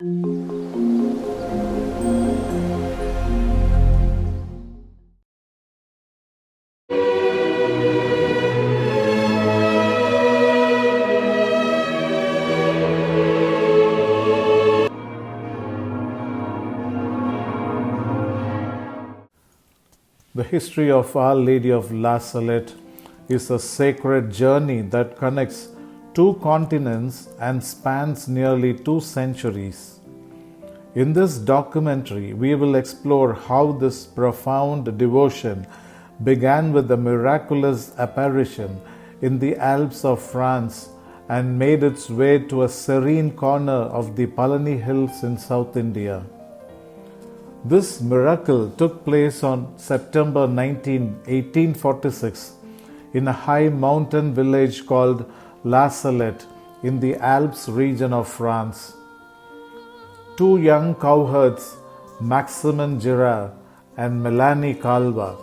The history of Our Lady of La Salette is a sacred journey that connects two continents and spans nearly 2 centuries. In this documentary, we will explore how this profound devotion began with a miraculous apparition in the Alps of France and made its way to a serene corner of the Palani Hills in South India. This miracle took place on September 19, 1846, in a high mountain village called La Salette in the Alps region of France. Two young cowherds, Maximin Girard and Melanie Calva,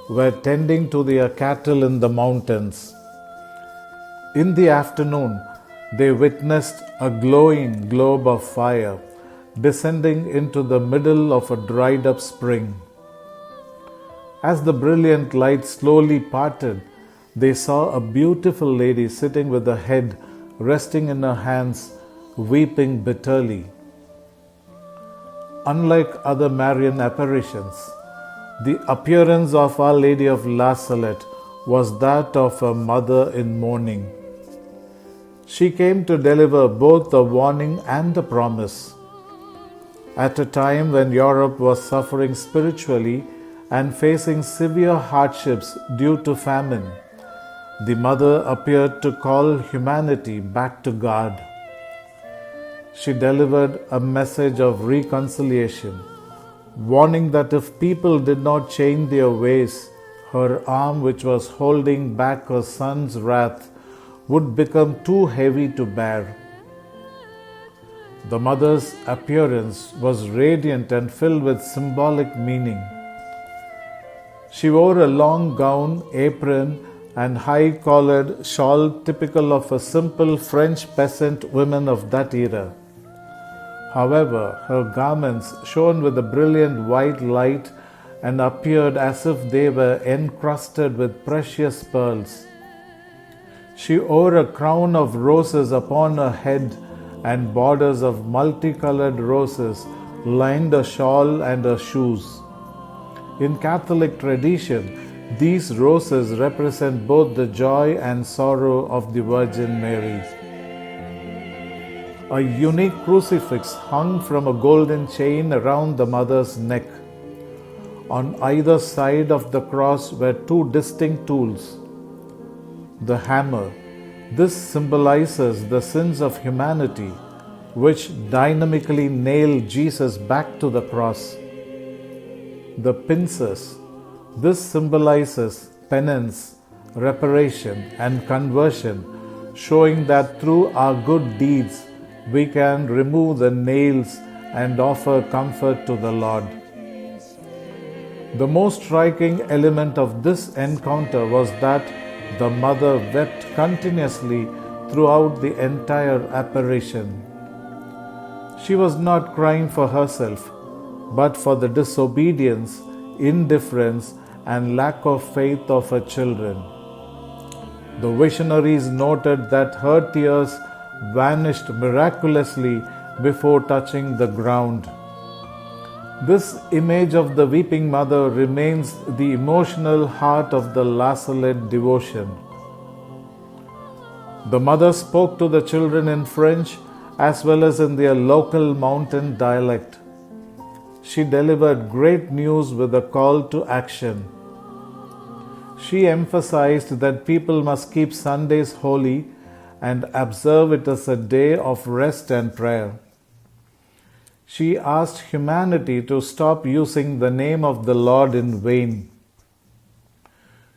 were tending to their cattle in the mountains. In the afternoon, they witnessed a glowing globe of fire descending into the middle of a dried up spring. As the brilliant light slowly parted, they saw a beautiful lady sitting with her head resting in her hands, weeping bitterly. Unlike other Marian apparitions, the appearance of Our Lady of La Salette was that of a mother in mourning. She came to deliver both a warning and a promise. At a time when Europe was suffering spiritually and facing severe hardships due to famine, the mother appeared to call humanity back to God. She delivered a message of reconciliation, warning that if people did not change their ways, her arm which was holding back her son's wrath would become too heavy to bear. The mother's appearance was radiant and filled with symbolic meaning. She wore a long gown, apron, and high-collared shawl typical of a simple French peasant woman of that era. However, her garments shone with a brilliant white light and appeared as if they were encrusted with precious pearls. She wore a crown of roses upon her head, and borders of multicolored roses lined her shawl and her shoes. In Catholic tradition, these roses represent both the joy and sorrow of the Virgin Mary. A unique crucifix hung from a golden chain around the mother's neck. On either side of the cross were two distinct tools. The hammer. This symbolizes the sins of humanity, which dynamically nailed Jesus back to the cross. The pincers. This symbolizes penance, reparation, and conversion, showing that through our good deeds we can remove the nails and offer comfort to the Lord. The most striking element of this encounter was that the mother wept continuously throughout the entire apparition. She was not crying for herself, but for the disobedience, indifference, and lack of faith of her children. The visionaries noted that her tears vanished miraculously before touching the ground. This image of the weeping mother remains the emotional heart of the La Salette devotion. The mother spoke to the children in French as well as in their local mountain dialect. She delivered great news with a call to action. She emphasized that people must keep Sundays holy and observe it as a day of rest and prayer. She asked humanity to stop using the name of the Lord in vain.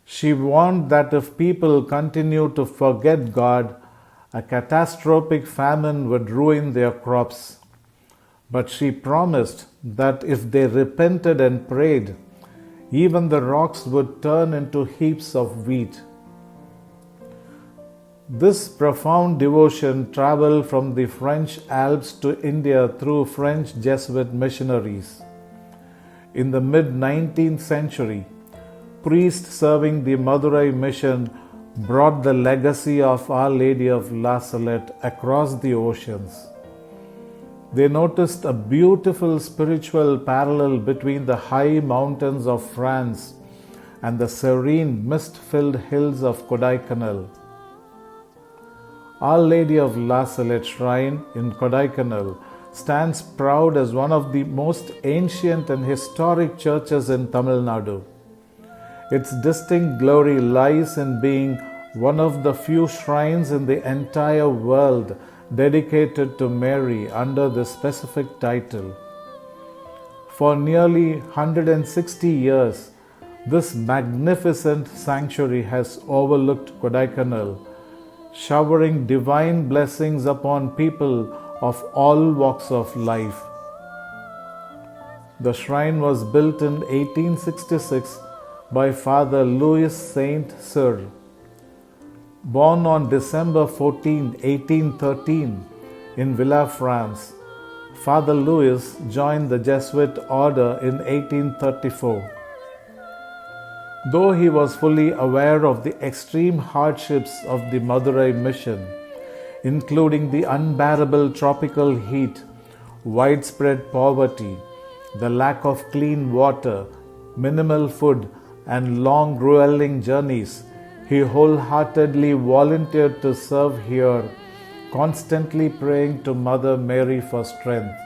She warned that if people continue to forget God, a catastrophic famine would ruin their crops. But she promised that if they repented and prayed, even the rocks would turn into heaps of wheat. This profound devotion traveled from the French Alps to India through French Jesuit missionaries. In the mid-19th century, priests serving the Madurai mission brought the legacy of Our Lady of La Salette across the oceans. They noticed a beautiful spiritual parallel between the high mountains of France and the serene mist-filled hills of Kodaikanal. Our Lady of La Salette Shrine in Kodaikanal stands proud as one of the most ancient and historic churches in Tamil Nadu. Its distinct glory lies in being one of the few shrines in the entire world dedicated to Mary under this specific title. For nearly 160 years, this magnificent sanctuary has overlooked Kodaikanal, showering divine blessings upon people of all walks of life. The shrine was built in 1866 by Father Louis Saint Cyr. Born on December 14, 1813 in Villa, France, Father Louis joined the Jesuit order in 1834. Though he was fully aware of the extreme hardships of the Madurai mission, including the unbearable tropical heat, widespread poverty, the lack of clean water, minimal food, and long grueling journeys, he wholeheartedly volunteered to serve here, constantly praying to Mother Mary for strength.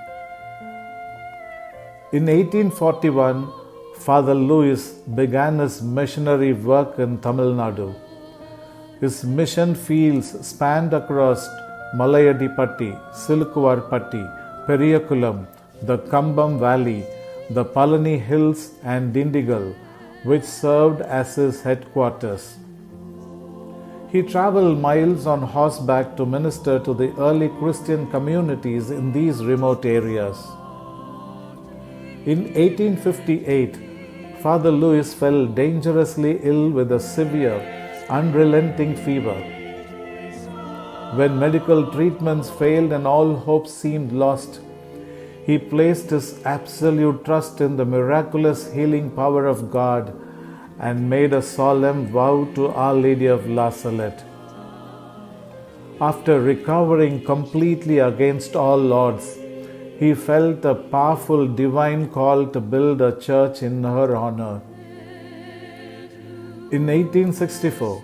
In 1841, Father Louis began his missionary work in Tamil Nadu. His mission fields spanned across Malayadipatti, Silukuvarpatti, Periyakulam, the Kambam Valley, the Palani Hills and Dindigal, which served as his headquarters. He traveled miles on horseback to minister to the early Christian communities in these remote areas. In 1858, Father Louis fell dangerously ill with a severe, unrelenting fever. When medical treatments failed and all hope seemed lost, he placed his absolute trust in the miraculous healing power of God and made a solemn vow to Our Lady of La Salette. After recovering completely against all odds, he felt a powerful divine call to build a church in her honor. In 1864,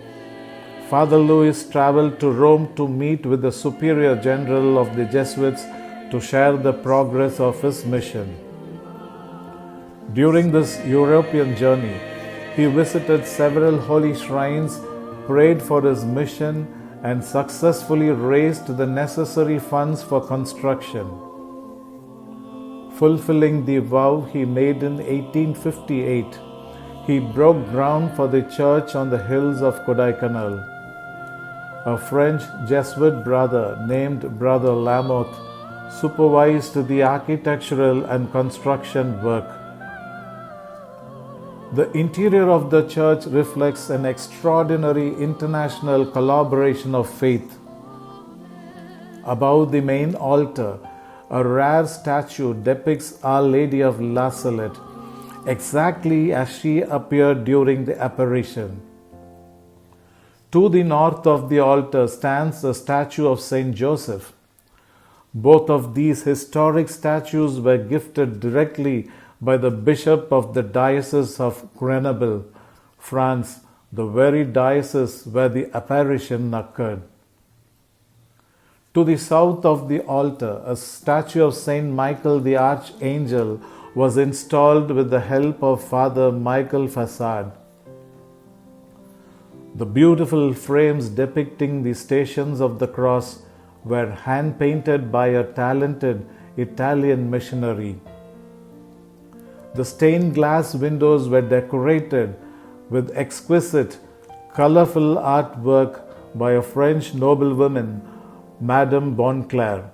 Father Louis traveled to Rome to meet with the Superior General of the Jesuits to share the progress of his mission. During this European journey, he visited several holy shrines, prayed for his mission, and successfully raised the necessary funds for construction. Fulfilling the vow he made in 1858, he broke ground for the church on the hills of Kodaikanal. A French Jesuit brother named Brother Lamotte supervised the architectural and construction work. The interior of the church reflects an extraordinary international collaboration of faith. Above the main altar, a rare statue depicts Our Lady of La Salette, exactly as she appeared during the apparition. To the north of the altar stands a statue of Saint Joseph. Both of these historic statues were gifted directly by the Bishop of the Diocese of Grenoble, France, the very diocese where the apparition occurred. To the south of the altar, a statue of Saint Michael the Archangel was installed with the help of Father Michael Fassad. The beautiful frames depicting the Stations of the Cross were hand-painted by a talented Italian missionary. The stained glass windows were decorated with exquisite, colorful artwork by a French noblewoman, Madame Bonclair.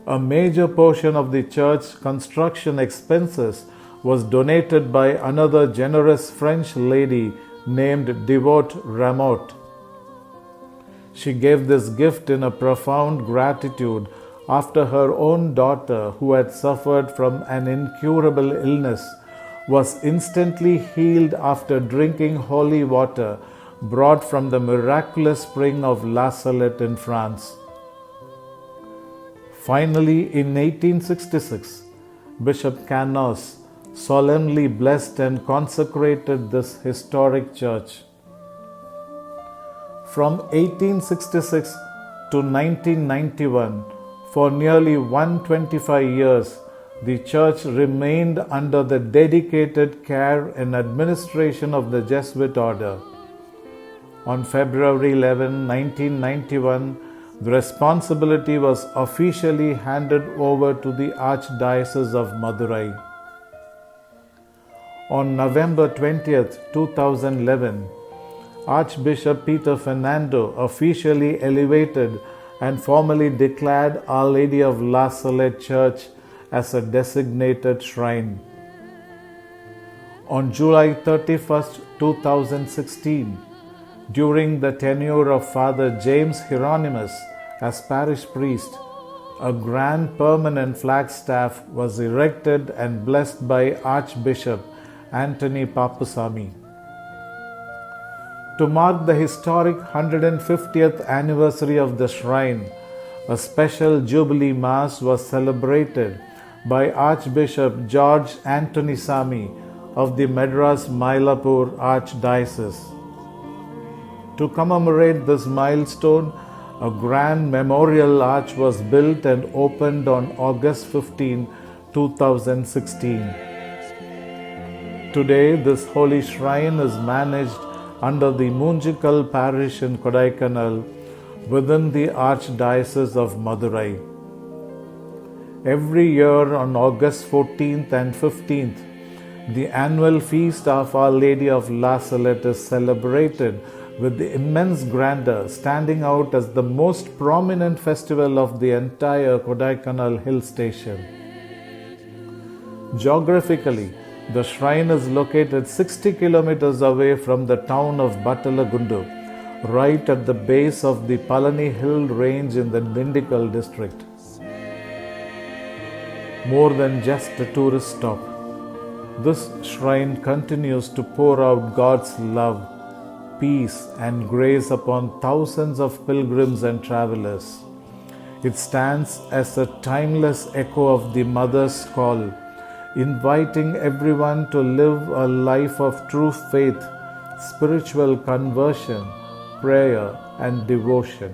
A major portion of the church construction expenses was donated by another generous French lady named Devote Rameau. She gave this gift in a profound gratitude after her own daughter, who had suffered from an incurable illness, was instantly healed after drinking holy water brought from the miraculous spring of La Salette in France. Finally, in 1866, Bishop Canos solemnly blessed and consecrated this historic church. From 1866 to 1991, for nearly 125 years, the church remained under the dedicated care and administration of the Jesuit order. On February 11, 1991, the responsibility was officially handed over to the Archdiocese of Madurai. On November 20, 2011, Archbishop Peter Fernando officially elevated and formally declared Our Lady of La Salette Church as a designated shrine. On July 31, 2016, during the tenure of Father James Hieronymus as parish priest, a grand permanent flagstaff was erected and blessed by Archbishop Anthony Papasamy. To mark the historic 150th anniversary of the shrine, a special Jubilee Mass was celebrated by Archbishop George Anthony Sami of the Madras Mylapore Archdiocese. To commemorate this milestone, a grand memorial arch was built and opened on August 15, 2016. Today, this holy shrine is managed under the Munjikal parish in Kodaikanal within the Archdiocese of Madurai. Every year on August 14th and 15th, the annual feast of Our Lady of La Salette is celebrated with the immense grandeur, standing out as the most prominent festival of the entire Kodaikanal hill station. Geographically, the shrine is located 60 kilometers away from the town of Battalagundu, right at the base of the Palani Hill range in the Dindigul district. More than just a tourist stop, this shrine continues to pour out God's love, peace, and grace upon thousands of pilgrims and travelers. It stands as a timeless echo of the Mother's call, inviting everyone to live a life of true faith, spiritual conversion, prayer, and devotion.